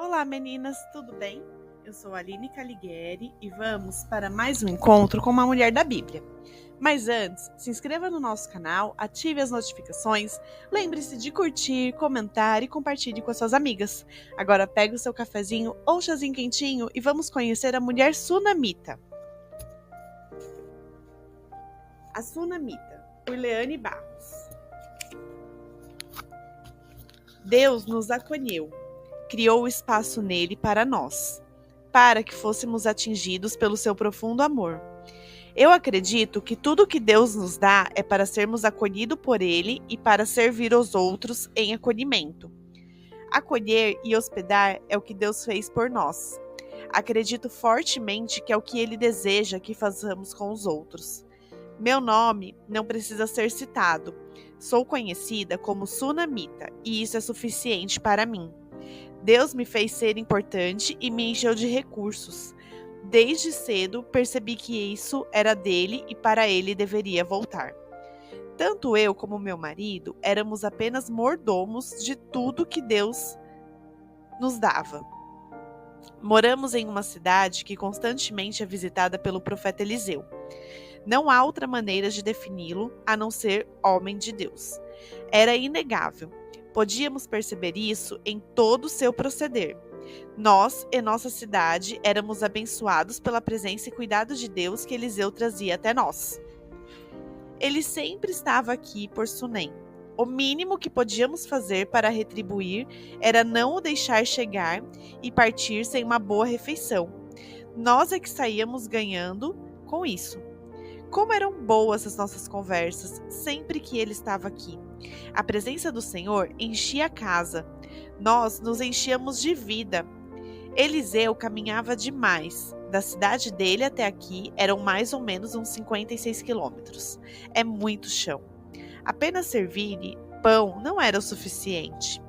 Olá meninas, tudo bem? Eu sou a Aline Calighieri e vamos para mais um encontro com uma mulher da Bíblia. Mas antes, se inscreva no nosso canal, ative as notificações, lembre-se de curtir, comentar e compartilhe com as suas amigas. Agora pegue o seu cafezinho ou chazinho quentinho e vamos conhecer a mulher sunamita. A Sunamita, por Leane Barros. Deus nos acolheu, criou o espaço nele para nós, para que fôssemos atingidos pelo seu profundo amor. Eu acredito que tudo que Deus nos dá é para sermos acolhidos por Ele e para servir os outros em acolhimento. Acolher e hospedar é o que Deus fez por nós. Acredito fortemente que é o que Ele deseja que façamos com os outros. Meu nome não precisa ser citado. Sou conhecida como Sunamita e isso é suficiente para mim. Deus me fez ser importante e me encheu de recursos. Desde cedo percebi que isso era dele e para ele deveria voltar. Tanto eu como meu marido éramos apenas mordomos de tudo que Deus nos dava. Moramos em uma cidade que constantemente é visitada pelo profeta Eliseu. Não há outra maneira de defini-lo a não ser homem de Deus. Era inegável. Podíamos perceber isso em todo o seu proceder. Nós e nossa cidade éramos abençoados pela presença e cuidado de Deus que Eliseu trazia até nós. Ele sempre estava aqui por Sunem. O mínimo que podíamos fazer para retribuir era não o deixar chegar e partir sem uma boa refeição. Nós é que saíamos ganhando com isso. Como eram boas as nossas conversas sempre que ele estava aqui. A presença do Senhor enchia a casa. Nós nos enchíamos de vida. Eliseu caminhava demais. Da cidade dele até aqui eram mais ou menos uns 56 quilômetros. É muito chão. Apenas servir-lhe pão não era o suficiente.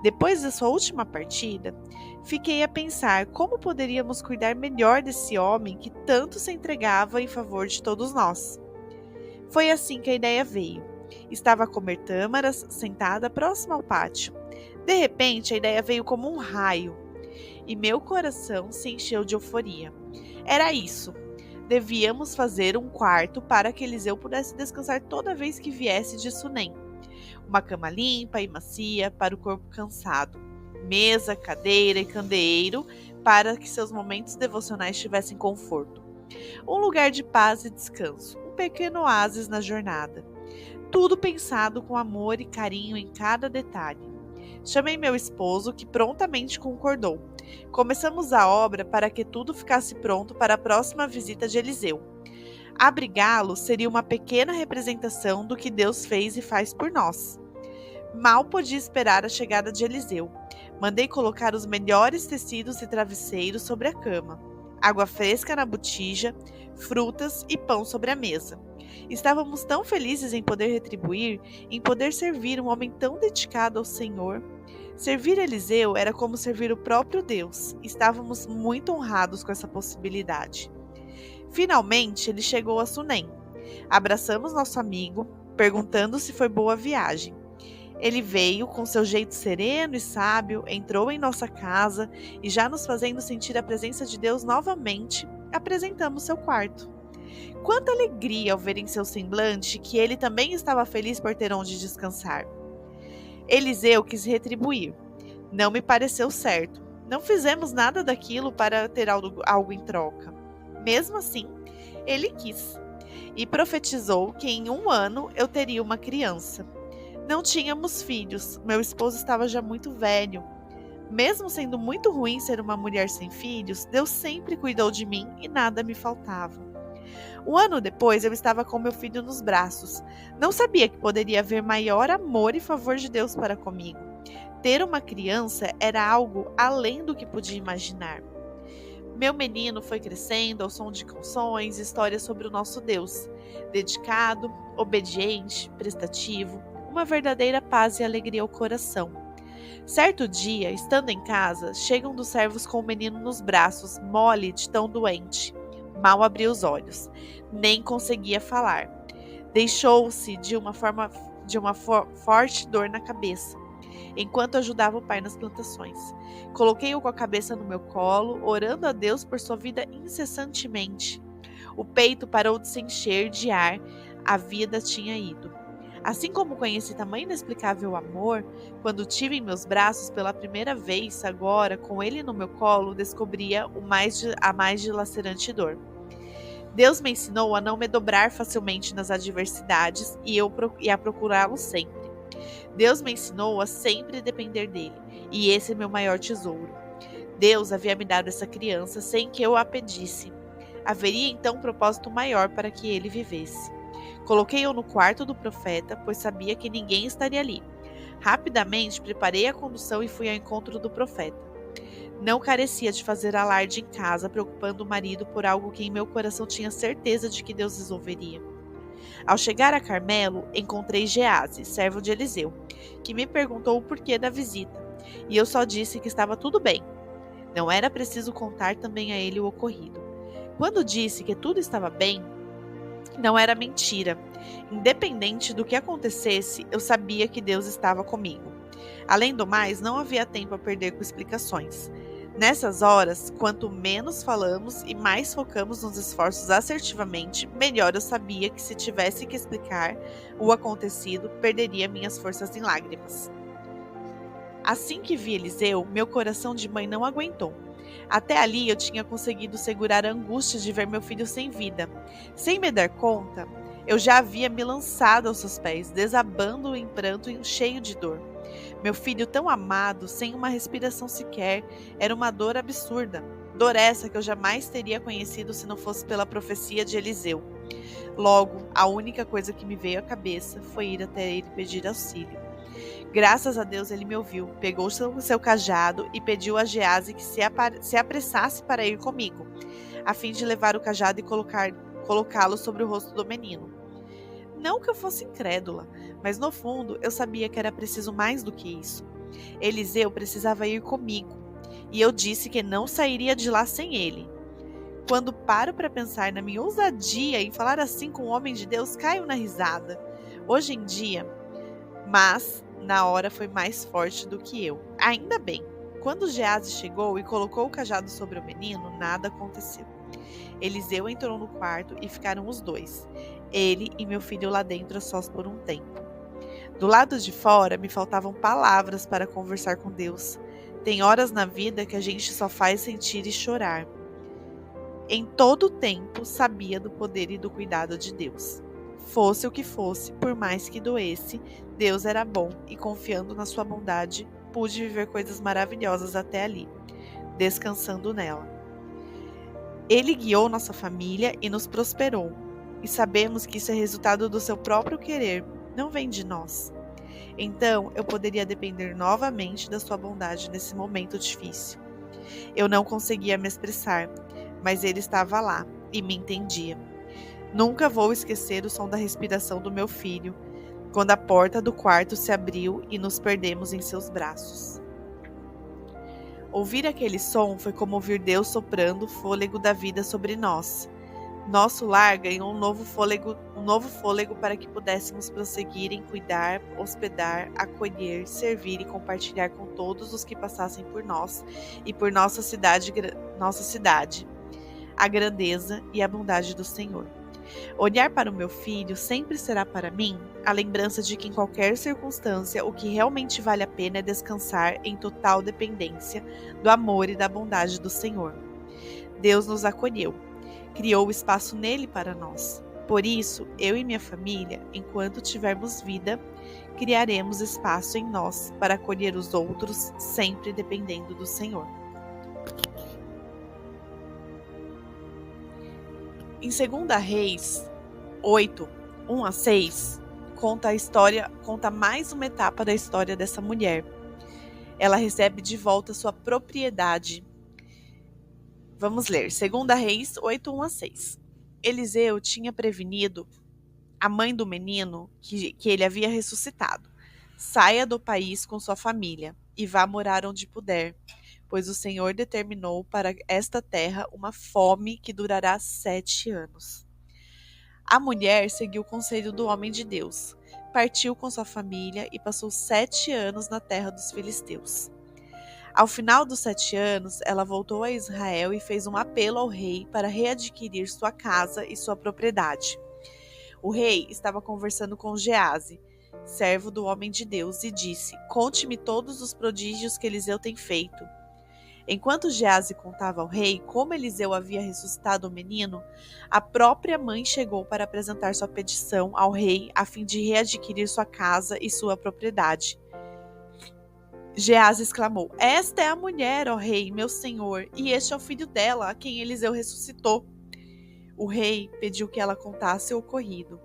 Depois da sua última partida, fiquei a pensar como poderíamos cuidar melhor desse homem que tanto se entregava em favor de todos nós. Foi assim que a ideia veio. Estava a comer tâmaras, sentada próxima ao pátio. De repente, a ideia veio como um raio, e meu coração se encheu de euforia. Era isso. Devíamos fazer um quarto para que Eliseu pudesse descansar toda vez que viesse de Sunem. Uma cama limpa e macia para o corpo cansado. Mesa, cadeira e candeeiro para que seus momentos devocionais tivessem conforto. Um lugar de paz e descanso. Um pequeno oásis na jornada. Tudo pensado com amor e carinho em cada detalhe. Chamei meu esposo, que prontamente concordou. Começamos a obra para que tudo ficasse pronto para a próxima visita de Eliseu. Abrigá-lo seria uma pequena representação do que Deus fez e faz por nós. Mal podia esperar a chegada de Eliseu. Mandei colocar os melhores tecidos e travesseiros sobre a cama, água fresca na botija, frutas e pão sobre a mesa. Estávamos tão felizes em poder retribuir, em poder servir um homem tão dedicado ao Senhor. Servir Eliseu era como servir o próprio Deus. Estávamos muito honrados com essa possibilidade. Finalmente, ele chegou a Sunem. Abraçamos nosso amigo, perguntando se foi boa a viagem. Ele veio com seu jeito sereno e sábio, entrou em nossa casa e, já nos fazendo sentir a presença de Deus novamente, apresentamos seu quarto. Quanta alegria ao ver em seu semblante que ele também estava feliz por ter onde descansar. Eliseu quis retribuir. Não me pareceu certo. Não fizemos nada daquilo para ter algo em troca. Mesmo assim, ele quis. E profetizou que em 1 ano eu teria uma criança. Não tínhamos filhos. Meu esposo estava já muito velho. Mesmo sendo muito ruim ser uma mulher sem filhos, Deus sempre cuidou de mim e nada me faltava. 1 ano depois, eu estava com meu filho nos braços. Não sabia que poderia haver maior amor e favor de Deus para comigo. Ter uma criança era algo além do que podia imaginar. Meu menino foi crescendo ao som de canções e histórias sobre o nosso Deus. Dedicado, obediente, prestativo, uma verdadeira paz e alegria ao coração. Certo dia, estando em casa, chega um dos servos com o menino nos braços, mole de tão doente. Mal abria os olhos, nem conseguia falar. Deixou-se de uma forte dor na cabeça. enquanto ajudava o pai nas plantações. Coloquei-o com a cabeça no meu colo, orando a Deus por sua vida incessantemente. O peito parou de se encher de ar, a vida tinha ido. Assim como conheci tamanho inexplicável amor, quando o tive em meus braços pela primeira vez, agora, com ele no meu colo, descobria a mais dilacerante dor. Deus me ensinou a não me dobrar facilmente nas adversidades e a procurá-lo sempre. Deus me ensinou a sempre depender dele, e esse é meu maior tesouro. Deus havia me dado essa criança sem que eu a pedisse. Haveria então um propósito maior para que ele vivesse. Coloquei-o no quarto do profeta, pois sabia que ninguém estaria ali. Rapidamente preparei a condução e fui ao encontro do profeta. Não carecia de fazer alarde em casa, preocupando o marido por algo que em meu coração tinha certeza de que Deus resolveria. Ao chegar a Carmelo, encontrei Gease, servo de Eliseu, que me perguntou o porquê da visita, e eu só disse que estava tudo bem. Não era preciso contar também a ele o ocorrido. Quando disse que tudo estava bem, não era mentira. Independente do que acontecesse, eu sabia que Deus estava comigo. Além do mais, não havia tempo a perder com explicações. Nessas horas, quanto menos falamos e mais focamos nos esforços assertivamente, melhor eu sabia que se tivesse que explicar o acontecido, perderia minhas forças em lágrimas. Assim que vi Eliseu, meu coração de mãe não aguentou. Até ali eu tinha conseguido segurar a angústia de ver meu filho sem vida. Sem me dar conta, eu já havia me lançado aos seus pés, desabando em pranto e cheio de dor. Meu filho tão amado, sem uma respiração sequer, era uma dor absurda. Dor essa que eu jamais teria conhecido se não fosse pela profecia de Eliseu. Logo, a única coisa que me veio à cabeça foi ir até ele pedir auxílio. Graças a Deus ele me ouviu, pegou seu cajado e pediu a Gease que se apressasse para ir comigo, a fim de levar o cajado e colocá-lo sobre o rosto do menino. Não que eu fosse incrédula, mas no fundo eu sabia que era preciso mais do que isso. Eliseu precisava ir comigo, e eu disse que não sairia de lá sem ele. Quando paro para pensar na minha ousadia em falar assim com um homem de Deus, caio na risada. Hoje em dia, mas na hora foi mais forte do que eu. Ainda bem, quando Gease chegou e colocou o cajado sobre o menino, nada aconteceu. Eliseu entrou no quarto e ficaram os dois, ele e meu filho lá dentro sós por um tempo. Do lado de fora me faltavam palavras para conversar com Deus. Tem horas na vida que a gente só faz sentir e chorar. Em todo o tempo sabia do poder e do cuidado de Deus. Fosse o que fosse, por mais que doesse, Deus era bom e, confiando na sua bondade, pude viver coisas maravilhosas até ali, descansando nela. Ele guiou nossa família e nos prosperou, e sabemos que isso é resultado do seu próprio querer, não vem de nós. Então, eu poderia depender novamente da sua bondade nesse momento difícil. Eu não conseguia me expressar, mas ele estava lá e me entendia. Nunca vou esquecer o som da respiração do meu filho, quando a porta do quarto se abriu e nos perdemos em seus braços. Ouvir aquele som foi como ouvir Deus soprando o fôlego da vida sobre nós. Nosso lar ganhou um novo fôlego para que pudéssemos prosseguir em cuidar, hospedar, acolher, servir e compartilhar com todos os que passassem por nós e por nossa cidade, a grandeza e a bondade do Senhor. Olhar para o meu filho sempre será para mim a lembrança de que em qualquer circunstância o que realmente vale a pena é descansar em total dependência do amor e da bondade do Senhor. Deus nos acolheu, criou espaço nele para nós. Por isso, eu e minha família, enquanto tivermos vida, criaremos espaço em nós para acolher os outros, sempre dependendo do Senhor. Em 2 Reis 8, 1-6, conta mais uma etapa da história dessa mulher. Ela recebe de volta sua propriedade. Vamos ler, 2 Reis 8, 1-6. Eliseu tinha prevenido a mãe do menino que ele havia ressuscitado. Saia do país com sua família e vá morar onde puder, pois o Senhor determinou para esta terra uma fome que durará 7 anos. A mulher seguiu o conselho do homem de Deus. partiu com sua família e passou 7 anos na terra dos filisteus. Ao final dos 7 anos, ela voltou a Israel e fez um apelo ao rei para readquirir sua casa e sua propriedade. O rei estava conversando com Gease, servo do homem de Deus, e disse: "Conte-me todos os prodígios que Eliseu tem feito." Enquanto Gease contava ao rei como Eliseu havia ressuscitado o menino, a própria mãe chegou para apresentar sua petição ao rei a fim de readquirir sua casa e sua propriedade. Gease exclamou: "Esta é a mulher, ó rei, meu senhor, e este é o filho dela, a quem Eliseu ressuscitou." O rei pediu que ela contasse o ocorrido,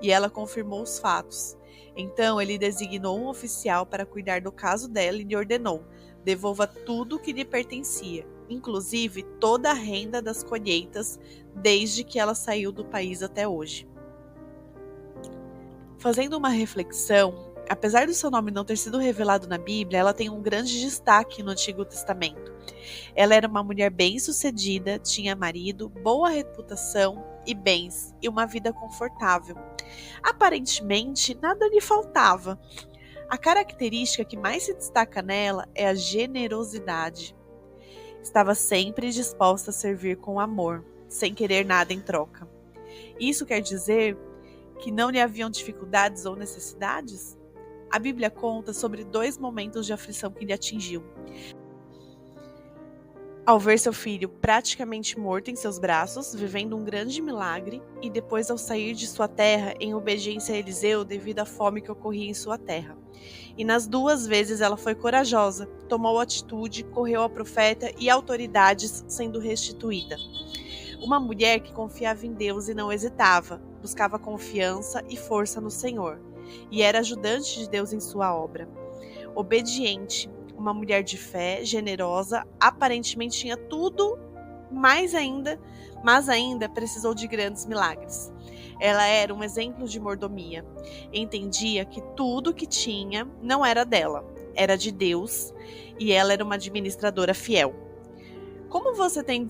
e ela confirmou os fatos. Então ele designou um oficial para cuidar do caso dela e lhe ordenou: "Devolva tudo o que lhe pertencia, inclusive toda a renda das colheitas, desde que ela saiu do país até hoje." Fazendo uma reflexão, apesar do seu nome não ter sido revelado na Bíblia, ela tem um grande destaque no Antigo Testamento. Ela era uma mulher bem-sucedida, tinha marido, boa reputação e bens, e uma vida confortável. Aparentemente, nada lhe faltava. A característica que mais se destaca nela é a generosidade. Estava sempre disposta a servir com amor, sem querer nada em troca. Isso quer dizer que não lhe haviam dificuldades ou necessidades? A Bíblia conta sobre 2 momentos de aflição que lhe atingiu. Ao ver seu filho praticamente morto em seus braços, vivendo um grande milagre, e depois ao sair de sua terra em obediência a Eliseu devido à fome que ocorria em sua terra. E nas 2 vezes ela foi corajosa, tomou atitude, correu ao profeta e autoridades, sendo restituída. Uma mulher que confiava em Deus e não hesitava, buscava confiança e força no Senhor, e era ajudante de Deus em sua obra. Obediente, uma mulher de fé, generosa, aparentemente tinha tudo, mas ainda precisou de grandes milagres. Ela era um exemplo de mordomia. Entendia que tudo que tinha não era dela, era de Deus, e ela era uma administradora fiel. Como você tem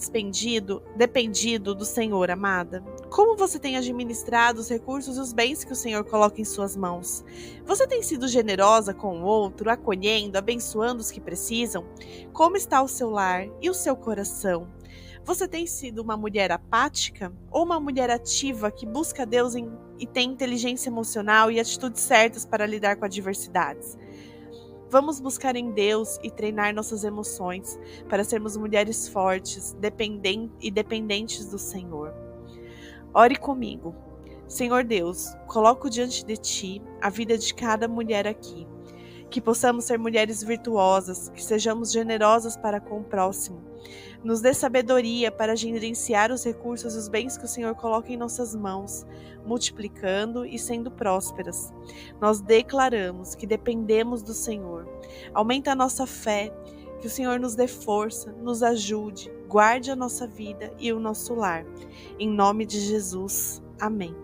dependido do Senhor, amada? Como você tem administrado os recursos e os bens que o Senhor coloca em suas mãos? Você tem sido generosa com o outro, acolhendo, abençoando os que precisam? Como está o seu lar e o seu coração? Você tem sido uma mulher apática ou uma mulher ativa que busca Deus e tem inteligência emocional e atitudes certas para lidar com adversidades? Vamos buscar em Deus e treinar nossas emoções para sermos mulheres fortes e dependentes do Senhor. Ore comigo. Senhor Deus, coloco diante de Ti a vida de cada mulher aqui. Que possamos ser mulheres virtuosas, que sejamos generosas para com o próximo. Nos dê sabedoria para gerenciar os recursos e os bens que o Senhor coloca em nossas mãos, multiplicando e sendo prósperas. Nós declaramos que dependemos do Senhor. Aumenta a nossa fé, que o Senhor nos dê força, nos ajude, guarde a nossa vida e o nosso lar. Em nome de Jesus. Amém.